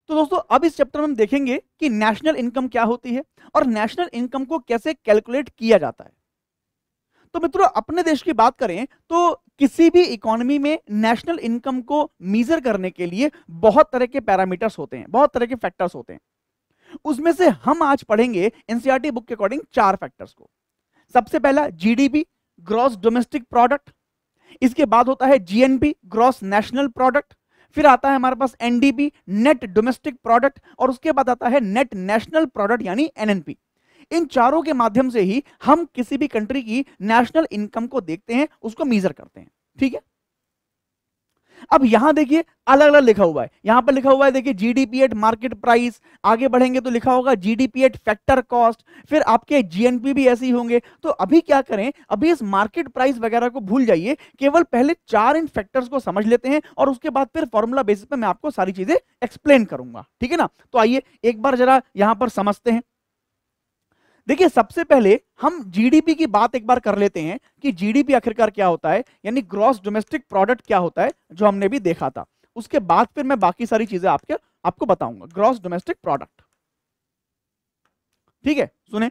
तो दोस्तों अब इस चैप्टर में हम देखेंगे कि नेशनल इनकम क्या होती है और नेशनल इनकम को कैसे कैलकुलेट किया जाता है। तो मित्रों अपने देश की बात करें तो किसी भी इकोनॉमी में नेशनल इनकम को मेजर करने के लिए बहुत तरह के पैरामीटर्स होते हैं, बहुत तरह के फैक्टर्स होते हैं। उसमें से हम आज पढ़ेंगे एनसीईआरटी बुक के अकॉर्डिंग 4 फैक्टर्स को। सबसे पहला जीडीपी, ग्रॉस डोमेस्टिक प्रोडक्ट। इसके बाद होता है जीएनपी, ग्रॉस नेशनल प्रोडक्ट। फिर आता है हमारे पास एनडीपी, नेट डोमेस्टिक प्रोडक्ट, और उसके बाद आता है नेट नेशनल प्रोडक्ट यानी एनएनपी। इन चारों के माध्यम से ही हम किसी भी कंट्री की नेशनल इनकम को देखते हैं, उसको मेजर करते हैं। ठीक है, अब यहां देखिए अलग अलग लिखा हुआ है। यहां पर लिखा हुआ है देखिए जीडीपी एट मार्केट प्राइस, आगे बढ़ेंगे तो लिखा होगा जीडीपी एट फैक्टर कॉस्ट, फिर आपके जीएनपी भी ऐसे ही होंगे। तो अभी क्या करें, अभी इस मार्केट प्राइस वगैरह को भूल जाइए, केवल पहले 4 इन फैक्टर्स को समझ लेते हैं और उसके बाद फिर फॉर्मूला बेसिस पे मैं आपको सारी चीजें एक्सप्लेन करूंगा। ठीक है ना, तो आइए एक बार जरा यहां पर समझते हैं। देखिए सबसे पहले हम जीडीपी की बात एक बार कर लेते हैं कि जीडीपी आखिरकार क्या होता है, यानी ग्रॉस डोमेस्टिक प्रोडक्ट क्या होता है, जो हमने भी देखा था। उसके बाद फिर मैं बाकी सारी चीजें आपको बताऊंगा। ग्रॉस डोमेस्टिक प्रोडक्ट, ठीक है, सुने।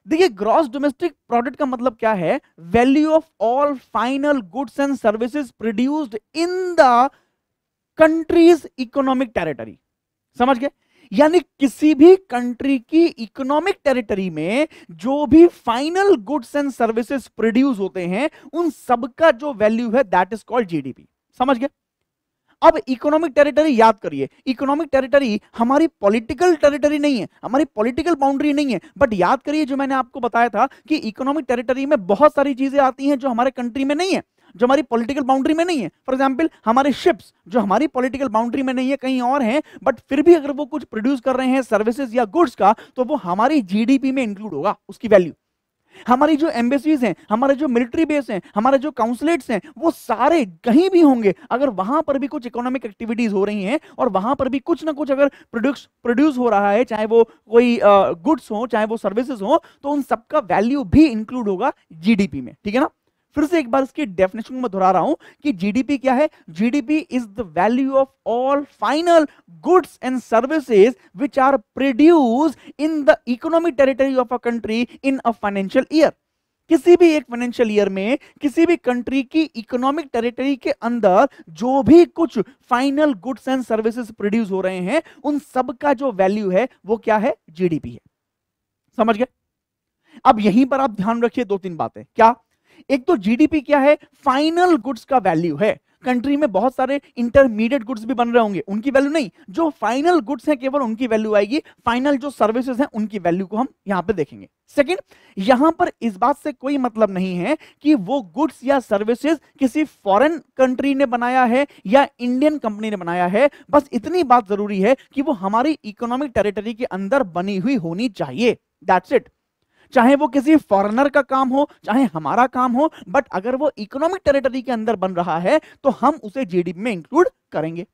देखिए ग्रॉस डोमेस्टिक प्रोडक्ट का मतलब क्या है, value of all final goods and services produced in the countries economic territory. समझ गए, यानी किसी भी कंट्री की इकोनॉमिक टेरिटरी में जो भी final goods and services produce होते हैं, उन सबका जो वैल्यू है दैट इज कॉल्ड जीडीपी। समझ गए। अब इकोनॉमिक टेरिटरी याद करिए, इकोनॉमिक टेरिटरी हमारी पॉलिटिकल टेरिटरी नहीं है, हमारी पॉलिटिकल बाउंड्री नहीं है, बट याद करिए जो मैंने आपको बताया था कि इकोनॉमिक टेरिटरी में बहुत सारी चीजें आती हैं जो हमारे कंट्री में नहीं है, जो हमारी पॉलिटिकल बाउंड्री में नहीं है। फॉर एग्जांपल हमारे शिप्स जो हमारी पॉलिटिकल बाउंड्री में नहीं है, कहीं और हैं, बट फिर भी अगर वो कुछ प्रोड्यूस कर रहे हैं सर्विसेज या गुड्स का, तो वो हमारी जीडीपी में इंक्लूड होगा, उसकी वैल्यू। हमारी जो एम्बेसीज हैं, हमारे जो मिलिट्री बेस हैं, हमारे जो काउंसलेट्स हैं, वो सारे कहीं भी होंगे, अगर वहां पर भी कुछ इकोनॉमिक एक्टिविटीज हो रही हैं और वहां पर भी कुछ ना कुछ अगर प्रोड्यूस हो रहा है, चाहे वो कोई गुड्स हो चाहे वो सर्विसेज हो, तो उन सबका वैल्यू भी इंक्लूड होगा जीडीपी में। ठीक है ना, फिर से एक बार इसकी डेफिनेशन में दोहरा रहा हूं कि जीडीपी क्या है, GDP is the value of all final goods and services which are produced in the economic territory of a country in a financial year. किसी भी एक फाइनेंशियल ईयर में किसी भी कंट्री की इकोनॉमिक टेरिटरी के अंदर जो भी कुछ final goods and services produce हो रहे हैं, उन सब का जो वैल्यू है वो क्या है, जीडीपी है। समझ गए। अब यहीं पर आप ध्यान रखिए 2-3 बातें। क्या, एक तो जीडीपी क्या है, फाइनल गुड्स का वैल्यू है। कंट्री में बहुत सारे इंटरमीडिएट गुड्स भी बन रहे होंगे, उनकी वैल्यू नहीं, जो फाइनल गुड्स हैं केवल उनकी वैल्यू आएगी। फाइनल जो सर्विसेज हैं उनकी वैल्यू को हम यहां पे देखेंगे। सेकंड, यहां पर इस बात से कोई मतलब नहीं है कि वो गुड्स या सर्विसेज किसी फॉरेन कंट्री ने बनाया है या इंडियन कंपनी ने बनाया है। बस इतनी बात जरूरी है कि वो हमारी इकोनॉमिक टेरिटरी के अंदर बनी हुई होनी चाहिए, दैट्स इट। चाहे वो किसी फॉरेनर का काम हो चाहे हमारा काम हो, बट अगर वो इकोनॉमिक टेरिटरी के अंदर बन रहा है तो हम उसे जीडीपी में इंक्लूड करेंगे।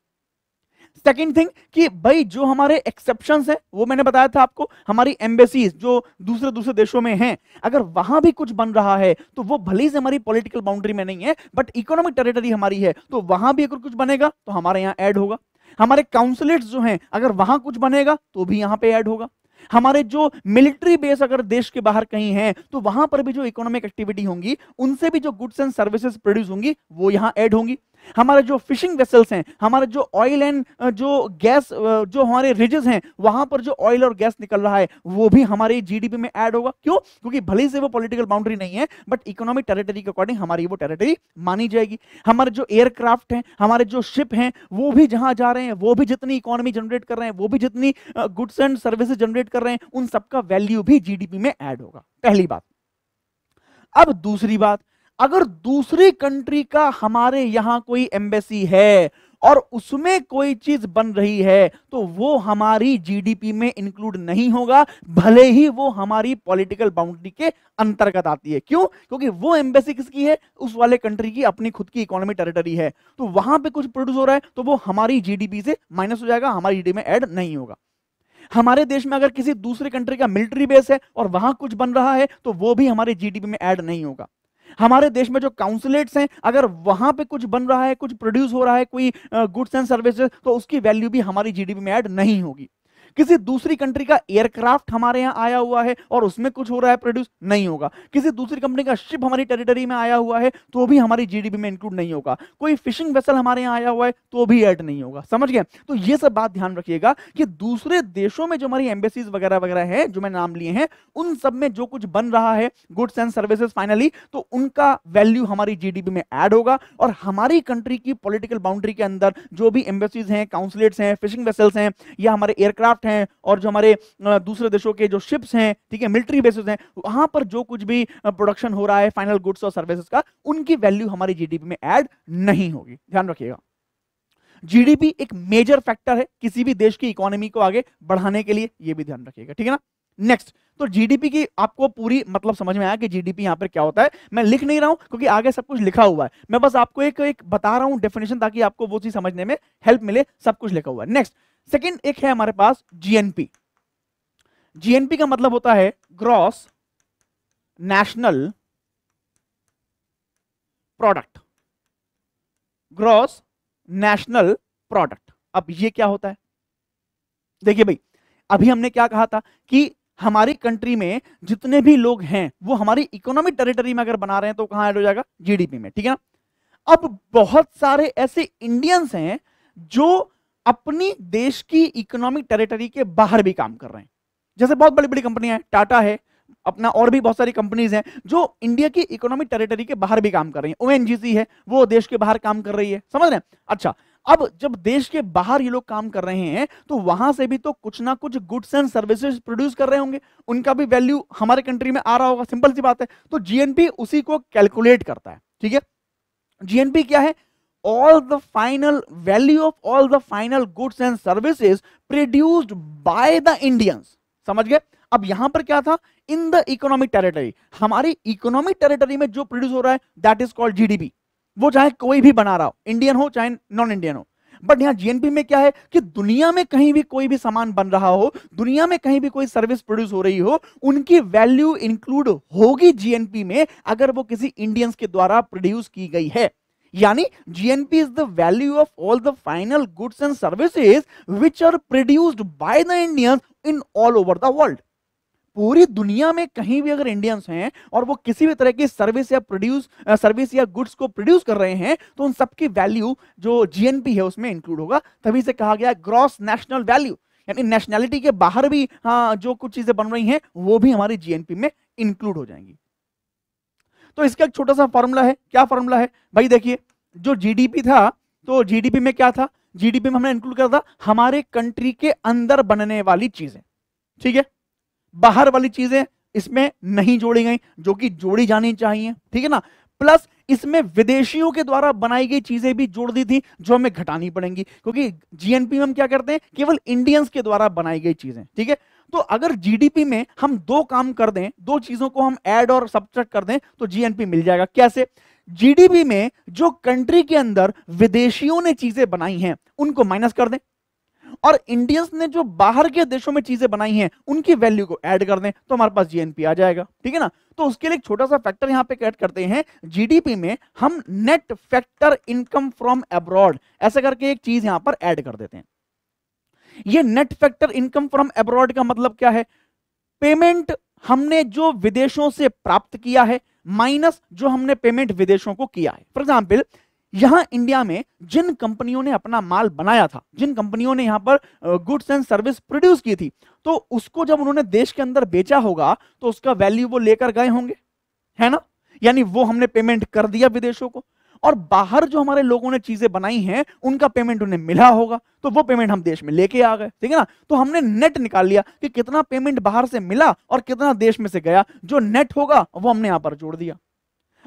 सेकेंड थिंग कि भाई जो हमारे एक्सेप्शंस हैं वो मैंने बताया था आपको, हमारी एम्बेसीज जो दूसरे दूसरे देशों में हैं, अगर वहां भी कुछ बन रहा है तो वो भले ही हमारी पॉलिटिकल बाउंड्री में नहीं है, बट इकोनॉमिक टेरिटरी हमारी है, तो वहां भी अगर कुछ बनेगा तो हमारे यहां ऐड होगा। हमारे काउंसलेट्स जो हैं, अगर वहां कुछ बनेगा तो भी यहां पे ऐड होगा। हमारे जो मिलिट्री बेस अगर देश के बाहर कहीं है, तो वहां पर भी जो इकोनॉमिक एक्टिविटी होंगी, उनसे भी जो गुड्स एंड सर्विसेज प्रोड्यूस होंगी वो यहां ऐड होंगी। हमारे जो फिशिंग वेसल्स हैं, हमारे जो ऑयल एंड जो गैस, जो हमारे रिजेस हैं, वहां पर जो ऑयल और गैस निकल रहा है वो भी हमारे जीडीपी में ऐड होगा। क्यों? क्योंकि भले से वो पॉलिटिकल बाउंड्री नहीं है, बट इकोनॉमिक टेरिटरी के अकॉर्डिंग हमारी वो टेरिटरी मानी जाएगी। हमारे जो एयरक्राफ्ट हैं, हमारे जो शिप हैं, वो भी जहां जा रहे हैं, वो भी जितनी इकोनॉमी जनरेट कर रहे हैं, वो भी जितनी गुड्स एंड सर्विसेज जनरेट कर रहे हैं, उन सबका वैल्यू भी जीडीपी में ऐड होगा। पहली बात। अब दूसरी बात, अगर दूसरी कंट्री का हमारे यहां कोई एम्बेसी है और उसमें कोई चीज बन रही है, तो वो हमारी जीडीपी में इंक्लूड नहीं होगा, भले ही वो हमारी पॉलिटिकल बाउंड्री के अंतर्गत आती है। क्यों? क्योंकि वो एम्बेसी किसकी है, उस वाले कंट्री की अपनी खुद की इकोनॉमिक टेरिटरी है, तो वहां पे कुछ प्रोड्यूस हो रहा है तो वो हमारी जीडीपी से माइनस हो जाएगा, हमारी जीडीपी में ऐड नहीं होगा। हमारे देश में अगर किसी दूसरे कंट्री का मिलिट्री बेस है और वहां कुछ बन रहा है तो वो भी हमारे जीडीपी में ऐड नहीं होगा। हमारे देश में जो काउंसलेट्स हैं, अगर वहां पे कुछ बन रहा है, कुछ प्रोड्यूस हो रहा है, कोई गुड्स एंड सर्विसेज, तो उसकी वैल्यू भी हमारी जीडीपी में ऐड नहीं होगी। किसी दूसरी कंट्री का एयरक्राफ्ट हमारे यहाँ आया हुआ है और उसमें कुछ हो रहा है प्रोड्यूस, नहीं होगा। किसी दूसरी कंपनी का शिप हमारी टेरिटरी में आया हुआ है तो भी हमारी जीडीपी में इंक्लूड नहीं होगा। कोई फिशिंग वेसल हमारे यहाँ आया हुआ है तो भी ऐड नहीं होगा। समझ गए? तो ये सब बात ध्यान रखिएगा कि दूसरे देशों में जो हमारी एम्बेसीज वगैरह वगैरह है, जो मैं नाम लिए हैं, उन सब में जो कुछ बन रहा है गुड्स एंड सर्विसेज फाइनली, तो उनका वैल्यू हमारी जीडीपी में ऐड होगा। और हमारी कंट्री की पॉलिटिकल बाउंड्री के अंदर जो भी एम्बेसीज हैं, काउंसलेट्स हैं, फिशिंग वेसल्स हैं, या हमारे एयरक्राफ्ट हैं, और जो हमारे दूसरे देशों के जो शिप्स हैं, ठीक है, मिलिट्री बेसिस हैं, वहां पर जो कुछ भी प्रोडक्शन हो रहा है फाइनल गुड्स और सर्विसेज का, उनकी वैल्यू हमारी जीडीपी में ऐड नहीं होगी। ध्यान रखिएगा, जीडीपी एक मेजर फैक्टर है किसी भी देश की इकोनॉमी को आगे बढ़ाने के लिए, ये भी ध्यान रखिएगा, ठीक है ना। नेक्स्ट, तो जीडीपी की आपको पूरी मतलब समझ में आया कि जीडीपी यहां पर क्या होता है। मैं लिख नहीं रहा हूं क्योंकि आगे सब कुछ लिखा हुआ है, मैं बस आपको एक बता रहा हूं डेफिनेशन, ताकि आपको वो चीज समझने में हेल्प मिले। सब कुछ लिखा हुआ है। नेक्स्ट, सेकंड एक है हमारे पास जीएनपी। जीएनपी का मतलब होता है gross national product. Gross national product. अब ये क्या होता है? देखिए भाई, अभी हमने क्या कहा था कि हमारी कंट्री में जितने भी लोग हैं वो हमारी इकोनॉमिक टेरिटरी में अगर बना रहे हैं तो कहां ऐड हो जाएगा? जीडीपी में, ठीक है ना। अब बहुत सारे ऐसे इंडियंस हैं जो अपनी देश की इकोनॉमिक टेरिटरी के बाहर भी काम कर रहे हैं। जैसे बहुत बड़ी बड़ी कंपनियां हैं, टाटा है अपना, और भी बहुत सारी कंपनीज हैं जो इंडिया की इकोनॉमिक टेरिटरी के बाहर भी काम कर रही हैं। ओएनजीसी है, वो देश के बाहर काम कर रही है। समझ रहे हैं? अच्छा, अब जब देश के बाहर ये लोग काम कर रहे हैं तो वहां से भी तो कुछ ना कुछ गुड्स एंड सर्विसेज प्रोड्यूस कर रहे होंगे, उनका भी वैल्यू हमारे कंट्री में आ रहा होगा। सिंपल सी बात है। तो जीएनपी उसी को कैलकुलेट करता है, ठीक है। जीएनपी क्या है? all the final value of all the final goods and services produced by the Indians। समझ गए? अब यहां पर क्या था? इन द इकोनॉमिक टेरिटरी, हमारी इकोनॉमिक टेरिटरी में जो प्रोड्यूस हो रहा है दैट इज कॉल्ड जीडीपी। वो चाहे कोई भी बना रहा हो, इंडियन हो चाहे नॉन इंडियन हो। बट यहां जीएनपी में क्या है कि दुनिया में कहीं भी कोई भी सामान बन रहा हो, दुनिया में कहीं भी कोई सर्विस प्रोड्यूस हो रही हो, उनकी वैल्यू इंक्लूड होगी जीएनपी में अगर वो किसी इंडियंस के द्वारा प्रोड्यूस की गई है। यानी GNP is the value of all the final goods and services which are produced by the Indians in all over the world. पूरी दुनिया में कहीं भी अगर इंडियंस हैं और वो किसी भी तरह की सर्विस या गुड्स को प्रोड्यूस कर रहे हैं तो उन सबकी वैल्यू जो जीएनपी है उसमें इंक्लूड होगा। तभी से कहा गया ग्रॉस नेशनल वैल्यू, यानी नेशनैलिटी के बाहर भी जो कुछ चीजें बन रही हैं वो भी हमारी जीएनपी में इंक्लूड हो जाएंगी। तो इसका एक छोटा सा फॉर्मूला है। क्या फॉर्मूला है भाई? देखिए, जो जीडीपी था, तो जीडीपी में क्या था? जीडीपी में हमने इंक्लूड किया था हमारे कंट्री के अंदर बनने वाली चीजें, ठीक है। बाहर वाली चीजें इसमें नहीं जोड़ी गई जो कि जोड़ी जानी चाहिए, ठीक है ना। प्लस इसमें विदेशियों के द्वारा बनाई गई चीजें भी जोड़ दी थी जो हमें घटानी पड़ेंगी, क्योंकि जीएनपी में हम क्या करते हैं? केवल इंडियंस के द्वारा बनाई गई चीजें, ठीक है। तो अगर जीडीपी में हम दो काम कर दें, दो चीजों को हम ऐड और सब्ट्रैक्ट कर दें तो जीएनपी मिल जाएगा। कैसे? जीडीपी में जो कंट्री के अंदर विदेशियों ने चीजें बनाई हैं उनको माइनस कर दें, और इंडियंस ने जो बाहर के देशों में चीजें बनाई हैं उनकी वैल्यू को ऐड कर दें तो हमारे पास जीएनपी आ जाएगा, ठीक है ना। तो उसके लिए एक छोटा सा फैक्टर यहां पे ऐड करते हैं। जीडीपी में हम net factor income from abroad ऐसा करके एक चीज यहां पर ऐड कर देते हैं। ये net factor income from abroad का मतलब क्या है? पेमेंट हमने जो विदेशों से प्राप्त किया है माइनस जो हमने पेमेंट विदेशों को किया है। फॉर एग्जाम्पल, यहां इंडिया में जिन कंपनियों ने अपना माल बनाया था, जिन कंपनियों ने यहां पर गुड्स एंड सर्विस प्रोड्यूस की थी, तो उसको जब उन्होंने देश के अंदर बेचा होगा तो उसका वैल्यू वो लेकर गए होंगे, है ना। यानी वो हमने पेमेंट कर दिया विदेशों को, और बाहर जो हमारे लोगों ने चीजें बनाई हैं उनका पेमेंट उन्हें मिला होगा तो वो पेमेंट हम देश में लेके आ गए, ठीक है ना। तो हमने नेट निकाल लिया कि कितना पेमेंट बाहर से मिला और कितना देश में से गया। जो नेट होगा वो हमने यहां पर जोड़ दिया।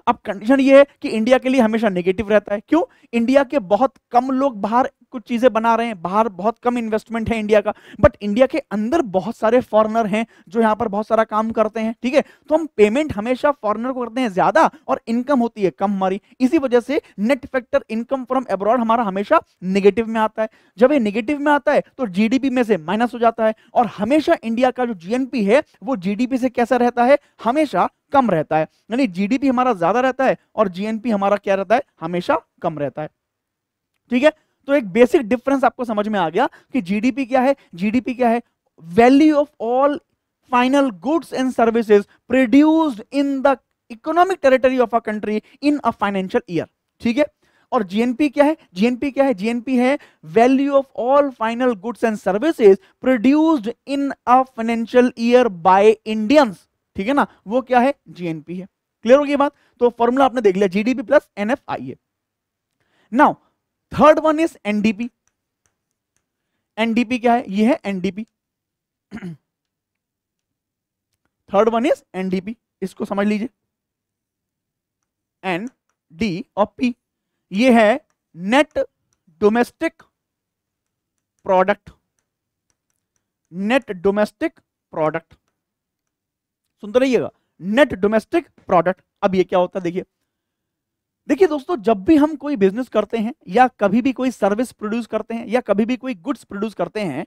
अब कंडीशन ये है कि इंडिया के लिए हमेशा नेगेटिव रहता है। क्यों? इंडिया के बहुत कम लोग बाहर कुछ चीजें बना रहे हैं, बाहर बहुत कम इन्वेस्टमेंट है इंडिया का, बट इंडिया के अंदर बहुत सारे फॉरेनर हैं जो यहाँ पर बहुत सारा काम करते हैं, ठीक है। तो हम पेमेंट हमेशा फॉरेनर को करते हैं ज्यादा और इनकम होती है कम हमारी, इसी वजह से net factor income from abroad हमारा हमेशा नेगेटिव में आता है। जब ये नेगेटिव में आता है तो जीडीपी में से माइनस हो जाता है, और हमेशा इंडिया का जो जीएनपी है वो जीडीपी से कैसा रहता है, हमेशा कम रहता है। यानी जीडीपी हमारा ज्यादा रहता है और जीएनपी हमारा क्या रहता है, हमेशा कम रहता है, ठीक है। तो एक बेसिक डिफरेंस आपको समझ में आ गया कि जीडीपी क्या है। जीडीपी क्या है, value of all final goods and services produced in the economic territory of a country in a financial year, ठीक है। और जीएनपी क्या है, जीएनपी क्या है, जीएनपी है value of all final goods and services produced in a financial year by Indians, ठीक है ना, वो क्या है, जीएनपी है। क्लियर हो गई बात। तो फॉर्मूला आपने देख लिया, GDP plus NFIA. Now third one is NDP. NDP क्या है, ये है NDP. Third one is NDP, इसको समझ लीजिए। एन डी और पी, ये है net domestic product. Net domestic product, सुनते रहिएगा, नेट डोमेस्टिक प्रोडक्ट। अब ये क्या होता है, देखिए देखिए दोस्तों, जब भी हम कोई बिजनेस करते हैं या कभी भी कोई सर्विस प्रोड्यूस करते हैं या कभी भी कोई गुड्स प्रोड्यूस करते हैं,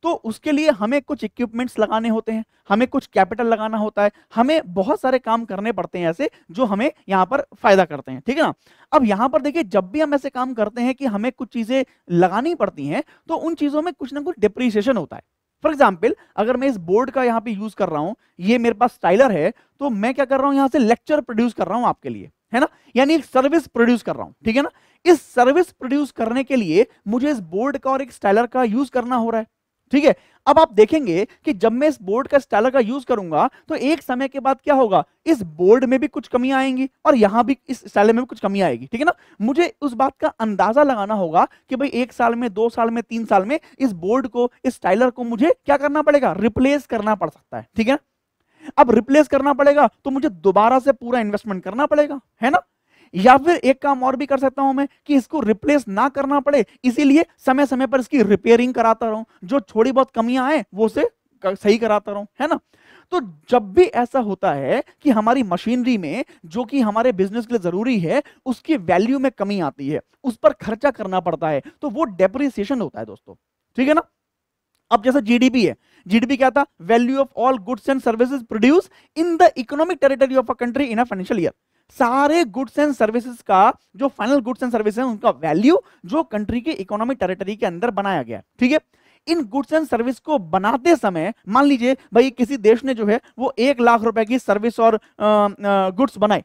तो उसके लिए हमें कुछ इक्विपमेंट्स लगाने होते हैं, हमें कुछ कैपिटल लगाना होता है, हमें बहुत सारे काम करने पड़ते हैं ऐसे जो हमें यहाँ पर फायदा करते हैं, ठीक है ना। अब यहाँ पर देखिए, जब भी हम ऐसे काम करते हैं कि हमें कुछ चीजें लगानी पड़ती हैं, तो उन चीजों में कुछ ना कुछ डिप्रिसिएशन होता है। फॉर एग्जाम्पल, अगर मैं इस बोर्ड का यहाँ पे यूज कर रहा हूँ, ये मेरे पास स्टाइलर है, तो मैं क्या कर रहा हूँ, यहाँ से लेक्चर प्रोड्यूस कर रहा हूँ आपके लिए, है ना, यानी एक सर्विस प्रोड्यूस कर रहा हूं, ठीक है ना। इस सर्विस प्रोड्यूस करने के लिए मुझे इस बोर्ड का और एक स्टाइलर का यूज करना हो रहा है, ठीक है। अब आप देखेंगे कि जब मैं इस बोर्ड का स्टाइलर का यूज करूंगा तो एक समय के बाद क्या होगा, इस बोर्ड में भी कुछ कमियां आएंगी और यहां भी इस स्टाइलर में भी कुछ कमियां आएगी, ठीक है ना। मुझे उस बात का अंदाजा लगाना होगा कि भाई 1 साल में, 2 साल में, 3 साल में इस बोर्ड को, इस स्टाइलर को मुझे क्या करना पड़ेगा, रिप्लेस करना पड़ सकता है, ठीक है। अब रिप्लेस करना पड़ेगा तो मुझे दोबारा से पूरा इन्वेस्टमेंट करना पड़ेगा, है ना। या फिर एक काम और भी कर सकता हूं मैं कि इसको रिप्लेस ना करना पड़े, इसीलिए समय समय पर इसकी रिपेयरिंग कराता रहूं, जो थोड़ी बहुत कमियां आए वो से सही कराता रहूं, है ना। तो जब भी ऐसा होता है कि हमारी मशीनरी में जो कि हमारे बिजनेस के लिए जरूरी है उसकी वैल्यू में कमी आती है, उस पर खर्चा करना पड़ता है, तो वो डेप्रिसिएशन होता है दोस्तों, ठीक है ना। अब जैसे जीडीपी है, जीडीपी क्या था, value of all goods and services produce in the economic territory of a country in a financial year. सारे गुड्स एंड सर्विसेज का जो फाइनल गुड्स एंड सर्विसेज है उनका वैल्यू जो कंट्री के इकोनॉमिक टेरिटरी के अंदर बनाया गया, ठीक है। इन गुड्स एंड सर्विस को बनाते समय मान लीजिए भाई किसी देश ने जो है वो 1 लाख रुपए की सर्विस और गुड्स बनाए।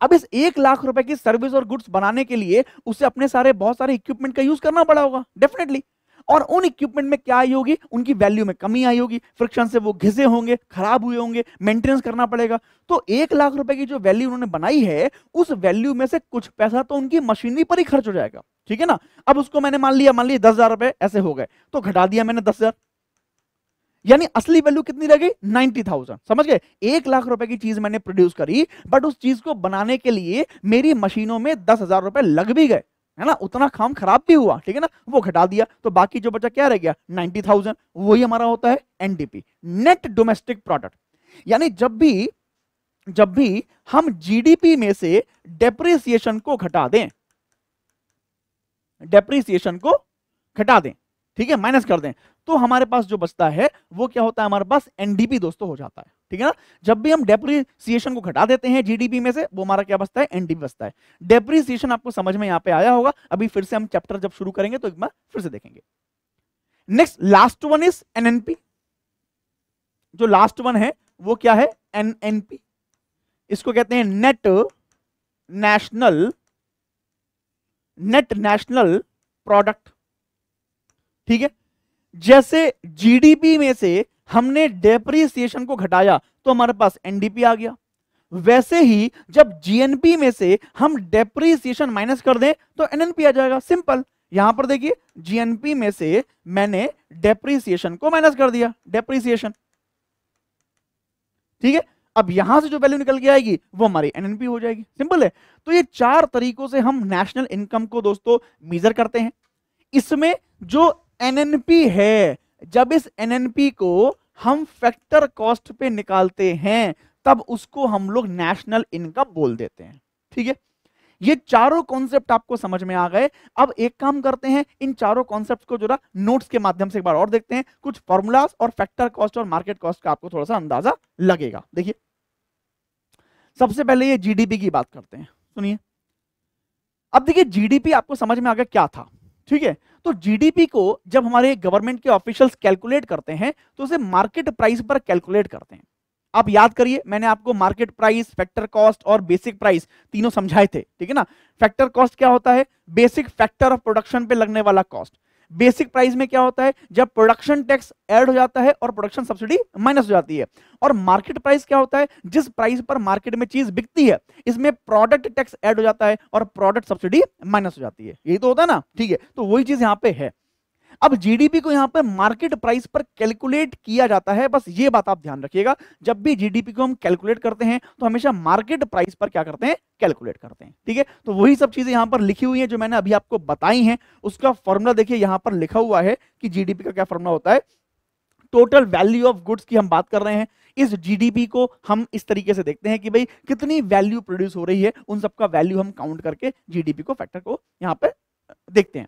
अब इस 1 लाख रुपए की सर्विस और गुड्स बनाने के लिए उसे अपने बहुत सारे इक्विपमेंट का यूज करना पड़ा होगा डेफिनेटली, और उन इक्विपमेंट में क्या आई होगी, उनकी वैल्यू में कमी आई होगी, फ्रिक्शन से वो घिसे होंगे, खराब हुए होंगे, मेंटेनेंस करना पड़ेगा। तो 1 लाख रुपए की जो वैल्यू उन्होंने बनाई है उस वैल्यू में से कुछ पैसा तो उनकी मशीनरी पर ही खर्च हो जाएगा, ठीक है ना। अब उसको मैंने मान लिया 10,000 रुपए ऐसे हो गए, तो घटा दिया मैंने 10,000, यानी असली वैल्यू कितनी रह गई, 90,000, समझ गए। 1 लाख रुपए की चीज मैंने प्रोड्यूस करी, बट उस चीज को बनाने के लिए मेरी मशीनों में 10,000 रुपए लग भी गए, है ना, उतना काम खराब भी हुआ, ठीक है ना, वो घटा दिया, तो बाकी जो बचा क्या रह गया, 90,000। वही हमारा होता है एनडीपी, नेट डोमेस्टिक प्रोडक्ट। यानी जब भी हम जीडीपी में से डेप्रिसिएशन को घटा दें, डेप्रिसिएशन को घटा दें, ठीक है, माइनस कर दें, तो हमारे पास जो बचता है वो क्या होता है, हमारे पास एनडीपी दोस्तों हो जाता है, ठीक है ना। जब भी हम डेप्रिसिएशन को घटा देते हैं जीडीपी में से, वो हमारा क्या बचता है, एनडीपी बचता है। डेप्रिसिएशन आपको समझ में यहां पे आया होगा, अभी फिर से हम चैप्टर जब शुरू करेंगे तो एक बार फिर से देखेंगे। Next last one is NNP. जो लास्ट वन है वो क्या है, एनएनपी, इसको कहते हैं नेट नेशनल प्रोडक्ट, ठीक है। जैसे जीडीपी में से हमने डेप्रिसिएशन को घटाया तो हमारे पास एनडीपी आ गया, वैसे ही जब जीएनपी में से हम डेप्रिसिएशन माइनस कर दें तो एनएनपी आ जाएगा, सिंपल। यहां पर देखिए जीएनपी में से मैंने डेप्रिसिएशन को माइनस कर दिया, डेप्रिसिएशन, ठीक है। अब यहां से जो वैल्यू निकल के आएगी वो हमारी एनएनपी हो जाएगी, सिंपल है। तो ये 4 तरीकों से हम नेशनल इनकम को दोस्तों मेजर करते हैं। इसमें जो एनएनपी है, जब इस एनएनपी को हम फैक्टर कॉस्ट पे निकालते हैं तब उसको हम लोग नेशनल इनकम बोल देते हैं। ठीक है, ये चारों कॉन्सेप्ट आपको समझ में आ गए। अब एक काम करते हैं, इन चारों कॉन्सेप्ट को जरा नोट्स के माध्यम से एक बार और देखते हैं, कुछ फॉर्मूलाज और फैक्टर कॉस्ट और मार्केट कॉस्ट का आपको थोड़ा सा अंदाजा लगेगा। देखिए, सबसे पहले ये जीडीपी की बात करते हैं, सुनिए। अब देखिए, जीडीपी आपको समझ में आ गया क्या था। ठीक है, तो जीडीपी को जब हमारे गवर्नमेंट के ऑफिशियल्स कैलकुलेट करते हैं तो उसे मार्केट प्राइस पर कैलकुलेट करते हैं। आप याद करिए, मैंने आपको मार्केट प्राइस, फैक्टर कॉस्ट और बेसिक प्राइस तीनों समझाए थे, ठीक है ना। फैक्टर कॉस्ट क्या होता है? बेसिक फैक्टर ऑफ प्रोडक्शन पे लगने वाला कॉस्ट। बेसिक प्राइस में क्या होता है? जब प्रोडक्शन टैक्स ऐड हो जाता है और प्रोडक्शन सब्सिडी माइनस हो जाती है। और मार्केट प्राइस क्या होता है? जिस प्राइस पर मार्केट में चीज बिकती है, इसमें प्रोडक्ट टैक्स ऐड हो जाता है और प्रोडक्ट सब्सिडी माइनस हो जाती है। यही तो होता है ना, ठीक है। तो वही चीज यहां पे है। अब जीडीपी को यहां पर मार्केट प्राइस पर कैलकुलेट किया जाता है, बस ये बात आप ध्यान रखिएगा। जब भी जीडीपी को हम कैलकुलेट करते हैं तो हमेशा मार्केट प्राइस पर क्या करते हैं? कैलकुलेट करते हैं, ठीक है। तो वही सब चीजें यहां पर लिखी हुई हैं जो मैंने अभी आपको बताई हैं। उसका फॉर्मूला देखिए, यहां पर लिखा हुआ है कि जीडीपी का क्या फॉर्मूला होता है। टोटल वैल्यू ऑफ गुड्स की हम बात कर रहे हैं। इस जीडीपी को हम इस तरीके से देखते हैं कि भाई कितनी वैल्यू प्रोड्यूस हो रही है, उन सबका वैल्यू हम काउंट करके जीडीपी को, फैक्टर को यहां पर देखते हैं।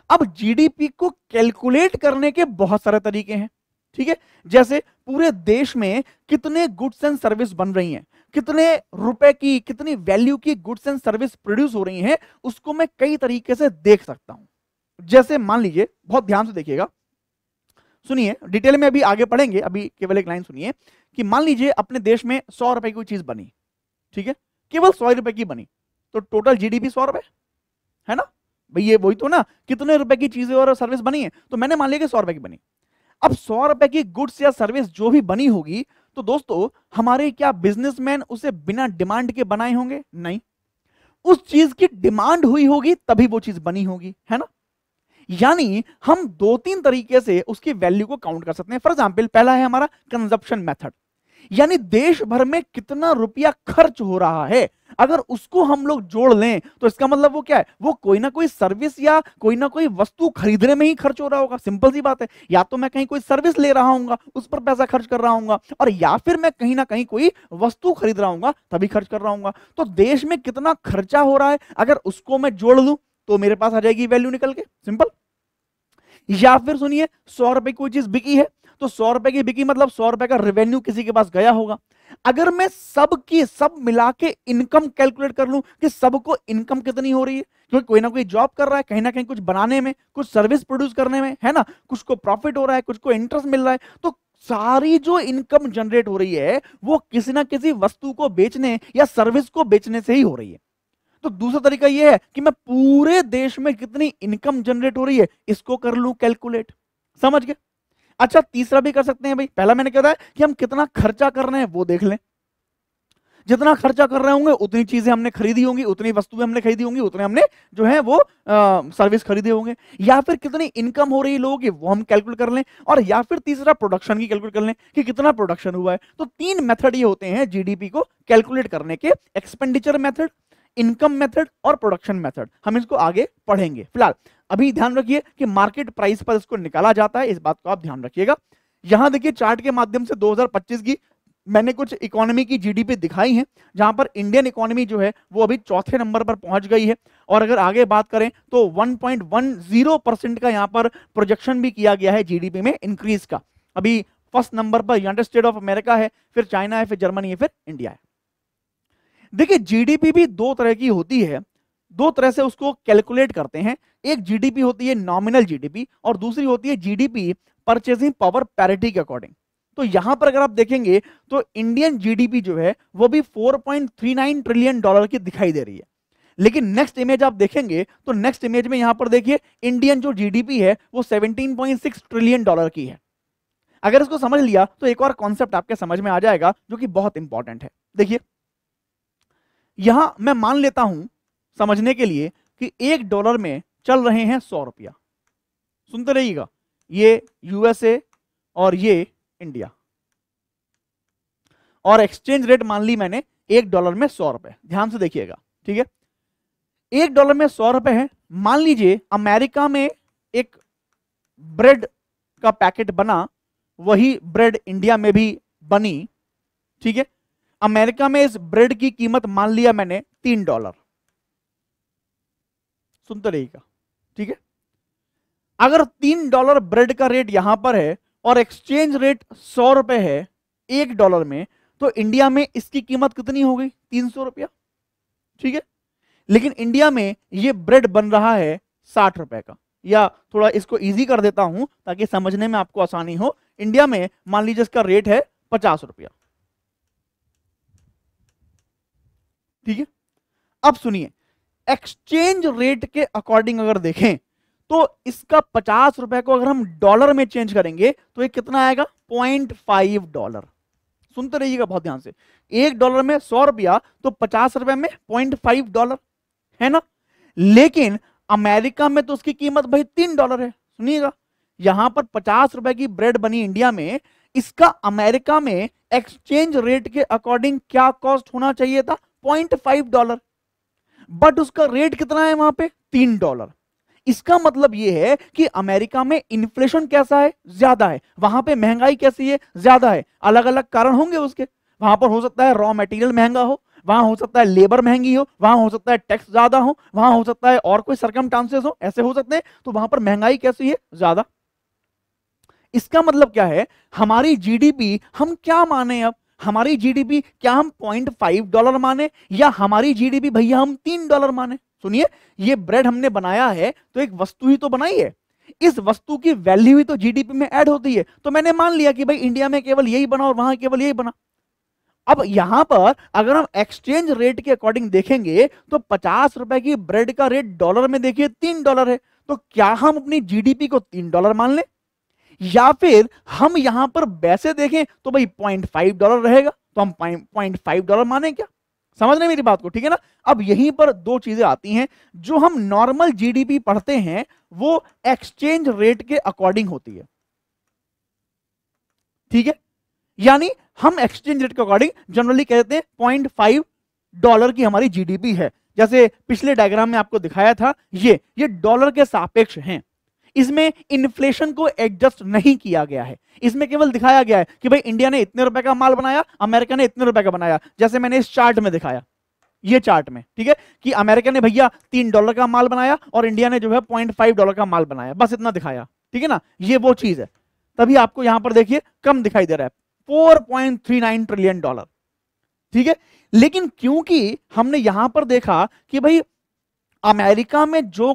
अब जीडीपी को कैलकुलेट करने के बहुत सारे तरीके हैं, ठीक है। जैसे पूरे देश में कितने गुड्स एंड सर्विस बन रही हैं, कितने रुपए की, कितनी वैल्यू की गुड्स एंड सर्विस प्रोड्यूस हो रही हैं, उसको मैं कई तरीके से देख सकता हूं। जैसे मान लीजिए, बहुत ध्यान से देखिएगा, सुनिए, डिटेल में अभी आगे पढ़ेंगे, अभी केवल एक लाइन सुनिए कि मान लीजिए अपने देश में 100 रुपए की कोई चीज बनी, ठीक है, केवल 100 रुपए की बनी, तो टोटल जीडीपी 100 रुपए है ना भाई। ये वही तो ना, कितने रुपए की चीजें और सर्विस बनी है, तो मैंने मान लिया कि 100 रुपए की बनी। अब 100 रुपए की गुड्स या सर्विस जो भी बनी होगी, तो दोस्तों हमारे क्या बिजनेसमैन उसे बिना डिमांड के बनाए होंगे? नहीं, उस चीज की डिमांड हुई होगी तभी वो चीज बनी होगी, है ना। यानी हम दो तीन तरीके से उसकी वैल्यू को काउंट कर सकते हैं। फॉर एग्जाम्पल, पहला है हमारा कंजप्शन मेथड, यानी देश भर में कितना रुपया खर्च हो रहा है, अगर उसको हम लोग जोड़ लें तो इसका मतलब वो क्या है? वो कोई ना कोई सर्विस या कोई ना कोई वस्तु खरीदने में ही खर्च हो रहा होगा। सिंपल सी बात है, या तो मैं कहीं कोई सर्विस ले रहा हूंगा, उस पर पैसा खर्च कर रहा हूंगा, और या फिर मैं कहीं ना कहीं कोई वस्तु खरीद रहा हूंगा तभी खर्च कर रहा हूंगा। तो देश में कितना खर्चा हो रहा है, अगर उसको मैं जोड़ लूं तो मेरे पास आ जाएगी वैल्यू निकल के, सिंपल। या फिर सुनिए, 100 रुपए कोई चीज बिकी है, तो 100 रुपए की बिकी मतलब 100 रुपए का रेवेन्यू किसी के पास गया होगा। अगर मैं सब मिला के इनकम कैलकुलेट कर लूं कि सबको इनकम कितनी हो रही है, क्योंकि कोई ना कोई जॉब कर रहा है, कहीं ना कहीं कुछ बनाने में, कुछ सर्विस प्रोड्यूस करने में, है ना, कुछ को प्रॉफिट हो रहा है, कुछ को इंटरेस्ट मिल रहा है, तो सारी जो इनकम जनरेट हो रही है वो किसी ना किसी वस्तु को बेचने या सर्विस को बेचने से ही हो रही है। तो दूसरा तरीका यह है कि मैं पूरे देश में कितनी इनकम जनरेट हो रही है इसको कर लूं कैलकुलेट, समझ गए। अच्छा, तीसरा भी कर सकते हैं भाई। पहला मैंने कहा था कि हम कितना खर्चा कर रहे हैं वो देख लें, जितना खर्चा कर रहे होंगे उतनी चीजें हमने खरीदी होंगी, उतनी वस्तुएं हमने खरीदी होंगी, उतने हमने जो है वो सर्विस खरीदे होंगे। या फिर कितनी इनकम हो रही है लोगों की वो हम कैलकुलेट कर लें, और या फिर तीसरा प्रोडक्शन की कैलकुलेट कर लें कि कितना प्रोडक्शन हुआ है। तो तीन मेथड ये होते हैं जीडीपी को कैलकुलेट करने के, एक्सपेंडिचर मेथड, इनकम मेथड और प्रोडक्शन मेथड। हम इसको आगे पढ़ेंगे। फिलहाल अभी ध्यान रखिए कि मार्केट प्राइस पर इसको निकाला जाता है, इस बात को आप ध्यान रखिएगा। यहां देखिए चार्ट के माध्यम से 2025 की मैंने कुछ इकोनॉमी की जीडीपी दिखाई है, जहां पर इंडियन इकोनॉमी जो है वो अभी चौथे नंबर पर पहुंच गई है। और अगर आगे बात करें तो 1.10% का यहां पर प्रोजेक्शन भी किया गया है जीडीपी में इंक्रीज का। अभी फर्स्ट नंबर पर यूनाइटेड स्टेट ऑफ अमेरिका है, फिर चाइना है, फिर जर्मनी है, फिर इंडिया है। देखिए, जीडीपी भी दो तरह की होती है, दो तरह से उसको कैलकुलेट करते हैं। एक जीडीपी होती है नॉमिनल जीडीपी, और दूसरी होती है जीडीपी परचेसिंग पावर पैरिटी के अकॉर्डिंग। तो यहां पर अगर आप देखेंगे तो इंडियन जीडीपी जो है वो भी 4.39 ट्रिलियन डॉलर की दिखाई दे रही है। लेकिन नेक्स्ट इमेज आप देखेंगे तो नेक्स्ट इमेज में यहां पर देखिए इंडियन जो जीडीपी है वो 17.6 ट्रिलियन डॉलर की है। अगर इसको समझ लिया तो एक और कॉन्सेप्ट आपके समझ में आ जाएगा जो कि बहुत इंपॉर्टेंट है। देखिए, यहां मैं मान लेता हूं समझने के लिए कि $1 में चल रहे हैं 100 रुपया। सुनते रहिएगा, ये यूएसए और ये इंडिया, और एक्सचेंज रेट मान ली मैंने $1 में 100 रुपए। ध्यान से देखिएगा, ठीक है। $1 में 100 रुपए है। मान लीजिए अमेरिका में एक ब्रेड का पैकेट बना, वही ब्रेड इंडिया में भी बनी, ठीक है। अमेरिका में इस ब्रेड की कीमत मान लिया मैंने $3, सुनते रहिएगा, ठीक है। अगर $3 ब्रेड का रेट यहां पर है और एक्सचेंज रेट 100 रुपए है $1 में, तो इंडिया में इसकी कीमत कितनी हो गई? 300 रुपया, ठीक है। लेकिन इंडिया में ये ब्रेड बन रहा है 60 रुपए का, या थोड़ा इसको इजी कर देता हूं ताकि समझने में आपको आसानी हो। इंडिया में मान लीजिए इसका रेट है 50 रुपया, ठीक है। अब सुनिए, एक्सचेंज रेट के अकॉर्डिंग अगर देखें तो इसका 50 रुपए को अगर हम डॉलर में चेंज करेंगे तो ये कितना आएगा? $0.5। सुनते रहिएगा बहुत ध्यान से। $1 में 100 रुपया, तो 50 रुपए में $0.5, है ना। लेकिन अमेरिका में तो उसकी कीमत भाई $3 है। सुनिएगा, यहां पर 50 रुपए की ब्रेड बनी इंडिया में, इसका अमेरिका में एक्सचेंज रेट के अकॉर्डिंग क्या कॉस्ट होना चाहिए था? $0.5। बट उसका रेट कितना है वहां पे? $3। इसका मतलब यह है कि अमेरिका में इन्फ्लेशन कैसा है? ज्यादा है। वहां पे महंगाई कैसी है? ज्यादा है। अलग अलग कारण होंगे उसके। वहां पर हो सकता है रॉ मटेरियल महंगा हो, वहां हो सकता है लेबर महंगी हो, वहां हो सकता है टैक्स ज्यादा हो, वहां हो सकता है और कोई सरकमस्टांसेस हो, ऐसे हो सकते हैं। तो वहां पर महंगाई कैसी है? ज्यादा। इसका मतलब क्या है? हमारी जीडीपी हम क्या माने? अब हमारी जीडीपी क्या हम $0.5 माने, या हमारी जीडीपी भैया हम $3 माने? सुनिए, ये ब्रेड हमने बनाया है तो एक वस्तु ही तो बनाई है, इस वस्तु की वैल्यू ही तो जीडीपी में ऐड होती है। तो मैंने मान लिया कि भाई इंडिया में केवल यही बना और वहां केवल यही बना। अब यहां पर अगर हम एक्सचेंज रेट के अकॉर्डिंग देखेंगे तो 50 रुपए की ब्रेड का रेट डॉलर में देखिए $3 है। तो क्या हम अपनी जीडीपी को $3 मान लें, या फिर हम यहां पर वैसे देखें तो भाई $0.5 रहेगा, तो हम $0.5 माने क्या? समझ रहे मेरी बात को, ठीक है ना। अब यहीं पर दो चीजें आती हैं। जो हम नॉर्मल जीडीपी पढ़ते हैं वो एक्सचेंज रेट के अकॉर्डिंग होती है, ठीक है। यानी हम एक्सचेंज रेट के अकॉर्डिंग जनरली कहते हैं $0.5 की हमारी जीडीपी है। जैसे पिछले डायग्राम में आपको दिखाया था, ये डॉलर के सापेक्ष हैं। इसमें इन्फ्लेशन को एडजस्ट नहीं किया गया है। इसमें केवल दिखाया गया है कि भाई इंडिया ने इतने रुपए का माल बनाया, अमेरिका ने इतने रुपए का बनाया। जैसे मैंने इस चार्ट में दिखाया, ये चार्ट में, ठीक है, कि अमेरिका ने भैया $3 का माल बनाया और इंडिया ने जो है $0.5 का माल बनाया, बस इतना दिखाया, ठीक है ना। ये वो चीज है, तभी आपको यहां पर देखिए कम दिखाई दे रहा है, $4.39 ट्रिलियन, ठीक है। लेकिन क्योंकि हमने यहां पर देखा कि भाई अमेरिका में जो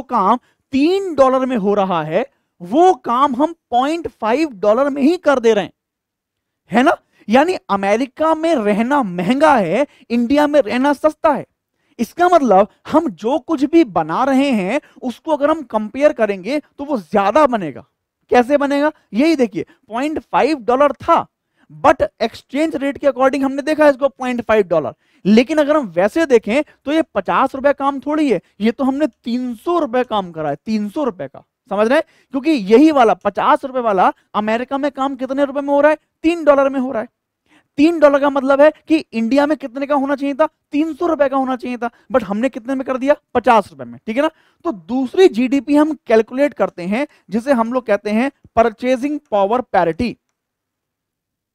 काम $3 में हो रहा है, वो काम हम $0.5 में ही कर दे रहे हैं, है ना। यानी अमेरिका में रहना महंगा है, इंडिया में रहना सस्ता है। इसका मतलब हम जो कुछ भी बना रहे हैं उसको अगर हम कंपेयर करेंगे तो वो ज्यादा बनेगा। कैसे बनेगा? यही देखिए, $0.5 था, बट एक्सचेंज रेट के अकॉर्डिंग हमने देखा इसको $0.5। लेकिन अगर हम वैसे देखें तो ये 50 रुपए काम थोड़ी है, ये तो हमने 300 रुपए काम करा है, 300 रुपए का। समझ रहे हैं? क्योंकि यही वाला 50 रुपए वाला अमेरिका में काम कितने रुपए में हो रहा है? $3 में हो रहा है। $3 का मतलब है कि इंडिया में कितने का होना चाहिए था? 300 रुपए का होना चाहिए था, बट हमने कितने में कर दिया? 50 रुपए में, ठीक है ना। तो दूसरी जीडीपी हम कैलकुलेट करते हैं जिसे हम लोग कहते हैं परचेजिंग पावर पैरिटी,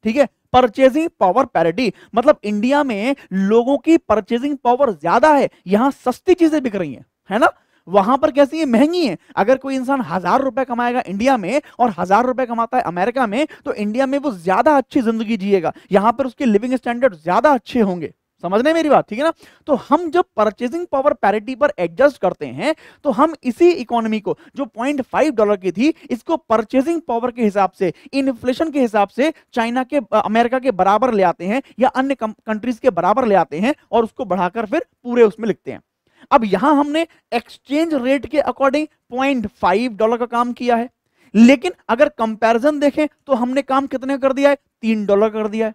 ठीक है। परचेजिंग पावर पैरिटी मतलब इंडिया में लोगों की परचेजिंग पावर ज्यादा है, यहां सस्ती चीजें बिक रही हैं, है ना। वहां पर कैसी है? महंगी है। अगर कोई इंसान 1000 रुपए कमाएगा इंडिया में और 1000 रुपए कमाता है अमेरिका में, तो इंडिया में वो ज्यादा अच्छी जिंदगी जिएगा, यहां पर उसके लिविंग स्टैंडर्ड ज्यादा अच्छे होंगे। समझ रहे मेरी बात, ठीक है ना। तो हम जब परचेजिंग पावर पैरिटी पर एडजस्ट करते हैं तो हम इसी इकोनॉमी को जो $0.5 की थी, इसको परचेजिंग पावर के हिसाब से, इन्फ्लेशन के हिसाब से चाइना के, अमेरिका के बराबर ले आते हैं या अन्य कंट्रीज के बराबर ले आते हैं और उसको बढ़ाकर फिर पूरे उसमें लिखते हैं। अब यहां हमने एक्सचेंज रेट के अकॉर्डिंग $0.5 का काम किया है, लेकिन अगर कंपैरिजन देखें तो हमने काम कितने कर दिया है? $3 कर दिया है।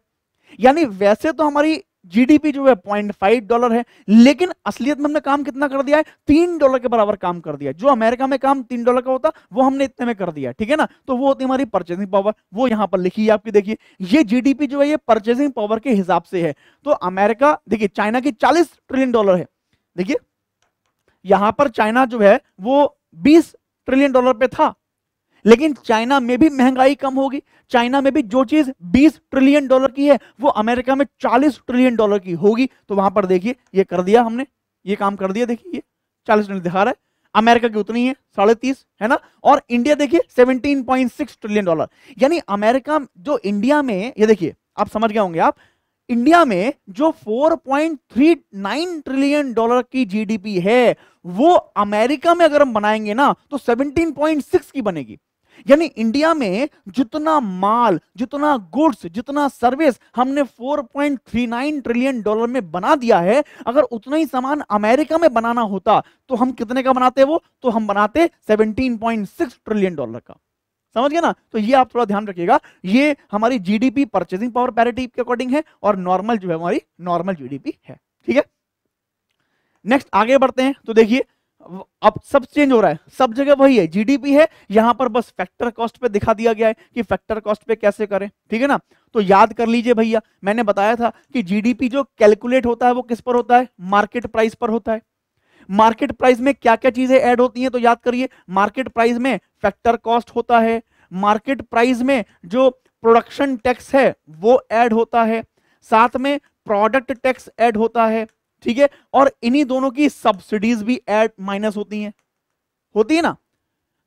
यानी वैसे तो हमारी जीडीपी जो है $0.5 है, लेकिन असलियत में हमने काम कितना कर दिया है? $3 के बराबर काम कर दिया है। जो अमेरिका में काम $3 का होता वो हमने इतने में कर दिया, ठीक है ना। तो वो होती हमारी परचेसिंग पावर, वो यहां पर लिखी है आपकी, देखिए ये जीडीपी जो है ये परचेसिंग पावर के हिसाब से है। तो अमेरिका देखिए, चाइना की $40 ट्रिलियन है, देखिए यहां पर चाइना जो है वो 20 ट्रिलियन डॉलर पे था, लेकिन चाइना में भी महंगाई कम होगी। चाइना में भी जो चीज 20 ट्रिलियन डॉलर की है वो अमेरिका में 40 ट्रिलियन डॉलर की होगी। तो वहां पर देखिए ये कर दिया हमने, ये काम कर दिया। देखिए ये 40 ट्रिलियन दिखा रहा है, अमेरिका की उतनी है 30.5 है ना, और इंडिया देखिए 17.6 ट्रिलियन डॉलर। यानी अमेरिका जो इंडिया में, ये देखिए आप समझ गए होंगे आप, इंडिया में जो 4.39 ट्रिलियन डॉलर की जीडीपी है वो अमेरिका में अगर हम बनाएंगे ना तो 17.6 की बनेगी। यानी इंडिया में जितना माल, जितना गुड्स, जितना सर्विस हमने 4.39 ट्रिलियन डॉलर में बना दिया है, अगर उतना ही सामान अमेरिका में बनाना होता तो हम कितने का बनाते? वो तो हम बनाते 17.6 ट्रिलियन डॉलर का। समझ गए ना? तो ये आप थोड़ा ध्यान रखिएगा, ये हमारी जीडीपी परचेजिंग पावर पैरिटी के अकॉर्डिंग है और नॉर्मल जो है हमारी नॉर्मल जीडीपी है। ठीक है, नेक्स्ट आगे बढ़ते हैं। तो देखिए अब सब चेंज हो रहा है, सब जगह वही है, जीडीपी है, यहां पर बस फैक्टर कॉस्ट पे दिखा दिया गया है कि फैक्टर कॉस्ट पे कैसे करें। ठीक है ना? तो याद कर लीजिए भैया, मैंने बताया था कि जीडीपी जो कैलकुलेट होता है वो किस पर होता है? मार्केट प्राइस पर होता है। मार्केट प्राइस में क्या क्या चीजें ऐड होती हैं? तो याद करिए, मार्केट प्राइस में फैक्टर कॉस्ट होता है, मार्केट प्राइस में जो प्रोडक्शन टैक्स है वो ऐड होता है, साथ में प्रोडक्ट टैक्स ऐड होता है। ठीक है, और इन्हीं दोनों की सब्सिडीज भी ऐड माइनस होती है ना।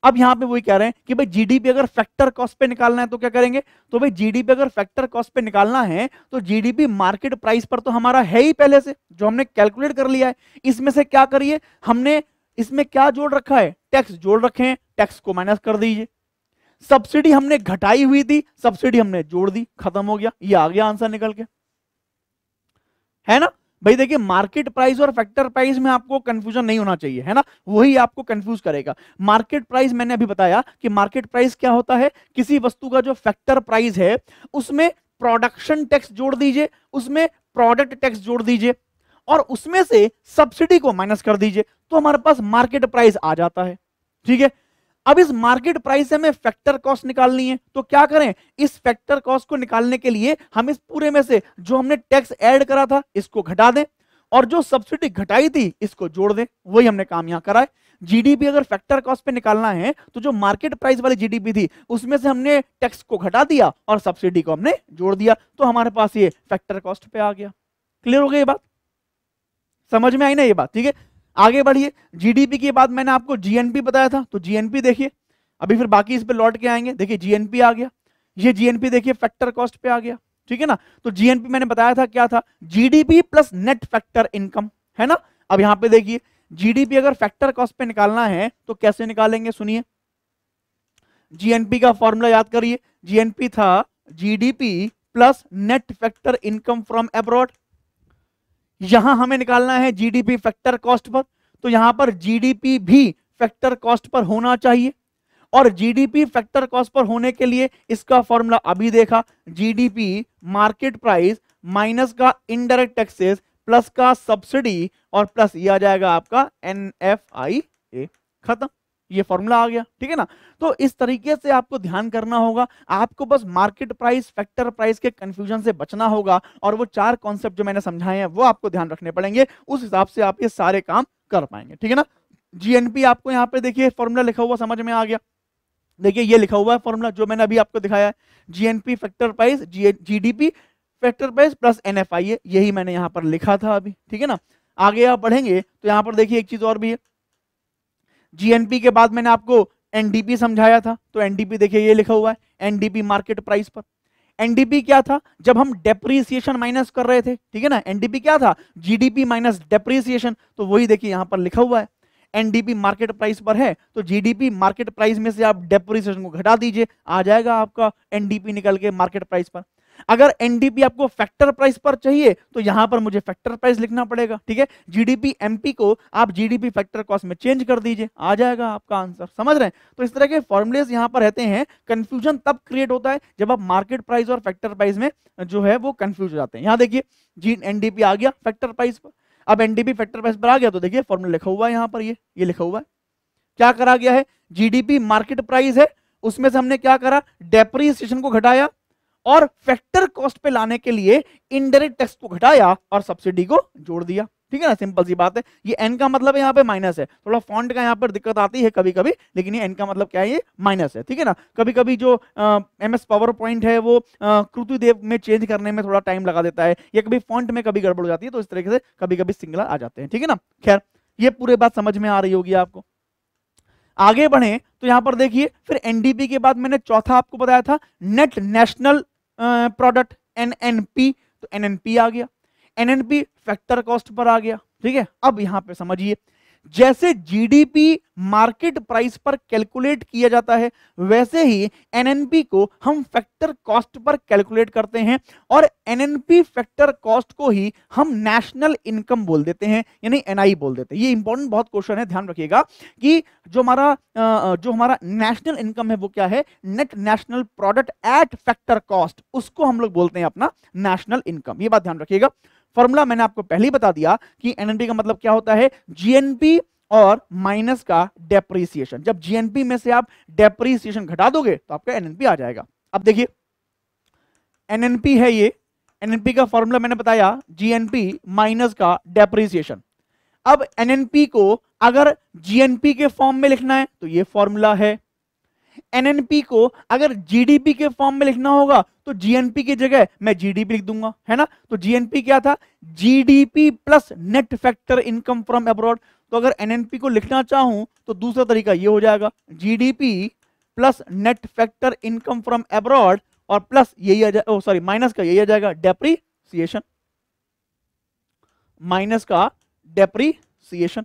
अब यहां पे वही कह रहे हैं कि भाई जीडीपी अगर फैक्टर कॉस्ट पे निकालना है तो क्या करेंगे? तो भाई जीडीपी अगर फैक्टर कॉस्ट पे निकालना है तो जीडीपी मार्केट प्राइस पर तो हमारा है ही पहले से, जो हमने कैलकुलेट कर लिया है। इसमें से क्या करिए, हमने इसमें क्या जोड़ रखा है? टैक्स जोड़ रखे हैं, टैक्स को माइनस कर दीजिए। सब्सिडी हमने घटाई हुई थी, सब्सिडी हमने जोड़ दी, खत्म हो गया। ये आ गया आंसर निकल के, है ना भाई। देखिए मार्केट प्राइस और फैक्टर प्राइस में आपको कंफ्यूजन नहीं होना चाहिए, है ना, वही आपको कंफ्यूज करेगा। मार्केट प्राइस मैंने अभी बताया कि मार्केट प्राइस क्या होता है, किसी वस्तु का जो फैक्टर प्राइस है उसमें प्रोडक्शन टैक्स जोड़ दीजिए, उसमें प्रोडक्ट टैक्स जोड़ दीजिए और उसमें से सब्सिडी को माइनस कर दीजिए, तो हमारे पास मार्केट प्राइस आ जाता है। ठीक है, अब इस मार्केट प्राइस से हमें फैक्टर कॉस्ट निकालनी है, तो क्या करें? इस फैक्टर कॉस्ट को निकालने के लिए हम इस पूरे में से जो हमने टैक्स ऐड करा था इसको घटा दें और जो सब्सिडी घटाई थी इसको जोड़ दें। वही हमने काम यहां करा है। जीडीपी अगर फैक्टर कॉस्ट पे निकालना है तो जो मार्केट प्राइस वाली जीडीपी थी उसमें से हमने टैक्स को घटा दिया और सब्सिडी को हमने जोड़ दिया, तो हमारे पास ये फैक्टर कॉस्ट पे आ गया। क्लियर हो गई ये बात? समझ में आई ना ये बात? ठीक है, आगे बढ़िए। जीडीपी के बाद मैंने आपको जीएनपी बताया था, तो जीएनपी देखिए, अभी फिर बाकी इस पे लौट के आएंगे। देखिए जीएनपी आ गया, ये जीएनपी देखिए फैक्टर कॉस्ट पे आ गया। ठीक है ना? तो जीएनपी मैंने बताया था क्या था? GDP plus net factor income, है ना। अब यहां पे देखिए जीडीपी अगर फैक्टर कॉस्ट पे निकालना है तो कैसे निकालेंगे? सुनिए, जीएनपी का फॉर्मूला याद करिए, जीएनपी था GDP plus net factor income from abroad. यहां हमें निकालना है जीडीपी फैक्टर कॉस्ट पर, तो यहां पर जीडीपी भी फैक्टर कॉस्ट पर होना चाहिए और जीडीपी फैक्टर कॉस्ट पर होने के लिए इसका फॉर्मूला अभी देखा, जीडीपी मार्केट प्राइस माइनस का इनडायरेक्ट टैक्सेस प्लस का सब्सिडी और प्लस ये आ जाएगा आपका एनएफआईए, खत्म। ये फॉर्मूला आ गया। ठीक है ना? तो इस तरीके से आपको ध्यान करना होगा, आपको बस मार्केट प्राइस फैक्टर प्राइस के कंफ्यूजन से बचना होगा और वो 4 कॉन्सेप्ट जो मैंने समझाए हैं वो आपको ध्यान रखने पड़ेंगे, उस हिसाब से आप ये सारे काम कर पाएंगे। ठीक है ना? जीएनपी आपको यहाँ पे देखिए फॉर्मूला लिखा हुआ समझ में आ गया। देखिए ये लिखा हुआ है फॉर्मूला जो मैंने अभी आपको दिखाया है, GNP factor price GDP factor price plus NFIA, यही मैंने यहाँ पर लिखा था अभी। ठीक है ना? आगे आप बढ़ेंगे तो यहाँ पर देखिए एक चीज और भी है, जीएनपी के बाद मैंने आपको एनडीपी समझाया था, तो एनडीपी देखिए ये लिखा हुआ है एनडीपी मार्केट प्राइस पर। एनडीपी क्या था? जब हम डेप्रीसिएशन माइनस कर रहे थे, ठीक है ना, एनडीपी क्या था? जीडीपी माइनस डेप्रीसिएशन, तो वही देखिए यहां पर लिखा हुआ है एनडीपी मार्केट प्राइस पर है, तो जीडीपी मार्केट प्राइस में से आप डेप्रीसिएशन को घटा दीजिए, आ जाएगा आपका एनडीपी निकल के मार्केट प्राइस पर। अगर एनडीपी आपको फैक्टर प्राइस पर चाहिए तो यहां पर मुझे फैक्टर प्राइस लिखना पड़ेगा। ठीक है, जीडीपी एमपी को आप जीडीपी फैक्टर कॉस्ट में चेंज कर दीजिए, आ जाएगा आपका आंसर। समझ रहे हैं? तो इस तरह के फॉर्मुलेस यहां पर रहते हैं। कंफ्यूजन तब क्रिएट होता है जब आप मार्केट प्राइस और फैक्टर प्राइस में जो है वो कंफ्यूज हो जाते हैं। यहां देखिए एनडीपी आ गया फैक्टर प्राइस पर, अब एनडीपी फैक्टर प्राइस पर आ गया तो देखिए फॉर्मूला लिखा हुआ है यहां पर, ये लिखा हुआ है। क्या करा गया है? जीडीपी मार्केट प्राइस है, उसमें से हमने क्या करा? डेप्रीसिएशन को घटाया और फैक्टर कॉस्ट पे लाने के लिए इनडायरेक्ट टैक्स को घटाया और सब्सिडी को जोड़ दिया। ठीक है ना, सिंपल सी बात है। ये एन का मतलब है यहाँ पे माइनस है, थोड़ा फॉन्ट का यहाँ पर दिक्कत आती है कभी कभी, लेकिन ये एन का मतलब क्या है, ये माइनस है, ठीक है ना। कभी कभी जो MS पावर पॉइंट है वो कृति देव में चेंज करने में थोड़ा टाइम लगा देता है, या कभी फॉन्ट में कभी गड़बड़ हो जाती है, तो इस तरीके से कभी कभी सिंगुलर आ जाते हैं, ठीक है ना। खैर, ये पूरे बात समझ में आ रही होगी आपको। आगे बढ़े तो यहां पर देखिए, फिर एनडीपी के बाद मैंने चौथा आपको बताया था नेट नेशनल प्रोडक्ट, NNP, तो NNP आ गया। NNP फैक्टर कॉस्ट पर आ गया, ठीक है। अब यहां पे समझिए, जैसे जीडीपी मार्केट प्राइस पर कैलकुलेट किया जाता है, वैसे ही एनएनपी को हम फैक्टर कॉस्ट पर कैलकुलेट करते हैं, और एनएनपी फैक्टर कॉस्ट को ही हम नेशनल इनकम बोल देते हैं, यानी एनआई बोल देते हैं। ये इंपॉर्टेंट बहुत क्वेश्चन है, ध्यान रखिएगा कि जो हमारा नेशनल इनकम है वो क्या है, net national product at factor cost, उसको हम लोग बोलते हैं अपना नेशनल इनकम। ये बात ध्यान रखिएगा। फॉर्मूला मैंने आपको पहले ही बता दिया कि एनएनपी का मतलब क्या होता है, जीएनपी और माइनस का डेप्रीसिएशन। जब जीएनपी में से आप डेप्रीसिएशन घटा दोगे तो आपका एनएनपी आ जाएगा। अब देखिए, एनएनपी है ये, एनएनपी का फॉर्मूला मैंने बताया, जीएनपी माइनस का डेप्रीसिएशन। अब एनएनपी को अगर जीएनपी के फॉर्म में लिखना है तो ये फॉर्मूला है, एनएनपी को अगर जीडीपी के फॉर्म में लिखना होगा तो जीएनपी की जगह मैं जीडीपी लिख दूंगा, है ना। तो जीएनपी क्या था, GDP plus net factor income from abroad. तो अगर एनएनपी को लिखना चाहूं तो दूसरा तरीका ये हो जाएगा, GDP plus net factor income from abroad, और प्लस यही आ जाएगा, सॉरी माइनस का यही आ जाएगा डेप्रीसिएशन, माइनस का डेप्रीसिएशन।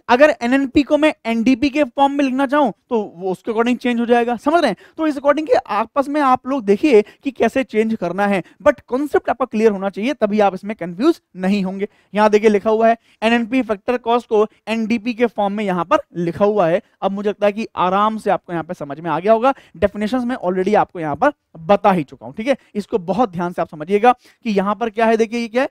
अगर एनएनपी को मैं एनडीपी के फॉर्म में लिखना चाहूं तो वो उसके अकॉर्डिंग चेंज हो जाएगा, समझ रहे हैं। तो इस अकॉर्डिंग के आपस में आप लोग देखिए कि कैसे चेंज करना है, बट कॉन्सेप्ट आपका क्लियर होना चाहिए, तभी आप इसमें कंफ्यूज नहीं होंगे। यहां देखिए लिखा हुआ है एनएनपी फैक्टर कॉस्ट को एनडीपी के फॉर्म में यहां पर लिखा हुआ है। अब मुझे लगता है कि आराम से आपको यहाँ पे समझ में आ गया होगा, डेफिनेशन में ऑलरेडी आपको यहाँ पर बता ही चुका हूं, ठीक है। इसको बहुत ध्यान से आप समझिएगा कि यहां पर क्या है, देखिए ये क्या है,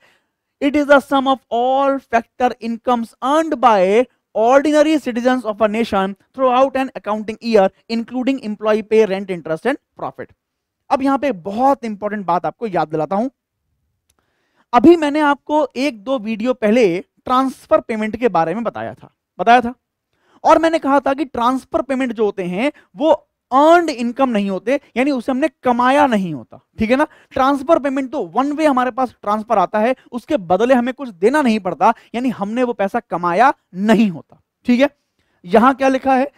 it is the sum of all factor incomes earned by ordinary citizens of a nation throughout an accounting year including employee pay, rent, interest and profit। अब यहां पे बहुत इंपॉर्टेंट बात आपको याद दिलाता हूं। अभी मैंने आपको एक दो वीडियो पहले ट्रांसफर पेमेंट के बारे में बताया था, और मैंने कहा था कि ट्रांसफर पेमेंट जो होते हैं वो अर्नड इनकम नहीं होते, यानी उसे हमने कमाया नहीं होता, ठीक है ना। ट्रांसफर पेमेंट तो वन वे हमारे पास ट्रांसफर आता है, उसके बदले हमें कुछ देना नहीं पड़ता, यानी हमने वो पैसा कमाया नहीं होता, ठीक है। यहां क्या लिखा है,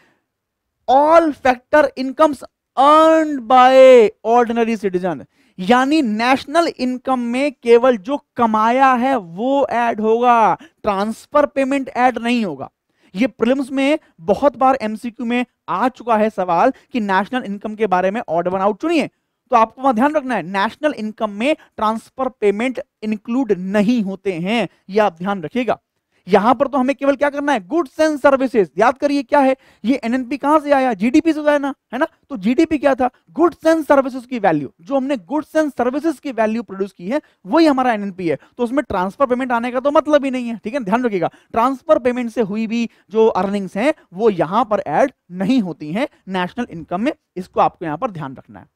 all factor incomes earned by ordinary citizen, यानी नेशनल इनकम में केवल जो कमाया है वो ऐड होगा, ट्रांसफर पेमेंट ऐड नहीं होगा। ये प्रीलिम्स में बहुत बार एमसीक्यू में आ चुका है सवाल कि नेशनल इनकम के बारे में ऑड वन आउट चुनिए, तो आपको वहां ध्यान रखना है नेशनल इनकम में ट्रांसफर पेमेंट इंक्लूड नहीं होते हैं, ये आप ध्यान रखिएगा। यहां पर तो हमें केवल क्या करना है, गुड्स एंड सर्विसेज। याद करिए क्या है ये, एनएनपी कहां से आया, जीडीपी से आया ना, है ना। तो जीडीपी क्या था, गुड्स एंड सर्विसेज की वैल्यू, जो हमने गुड्स एंड सर्विसेज की वैल्यू प्रोड्यूस की है वही हमारा एनएनपी है। तो उसमें ट्रांसफर पेमेंट आने का तो मतलब ही नहीं है, ठीक है, ध्यान रखिएगा। ट्रांसफर पेमेंट से हुई भी जो अर्निंग्स हैं वो यहां पर ऐड नहीं होती हैं नेशनल इनकम में, इसको आपको यहां पर ध्यान रखना है।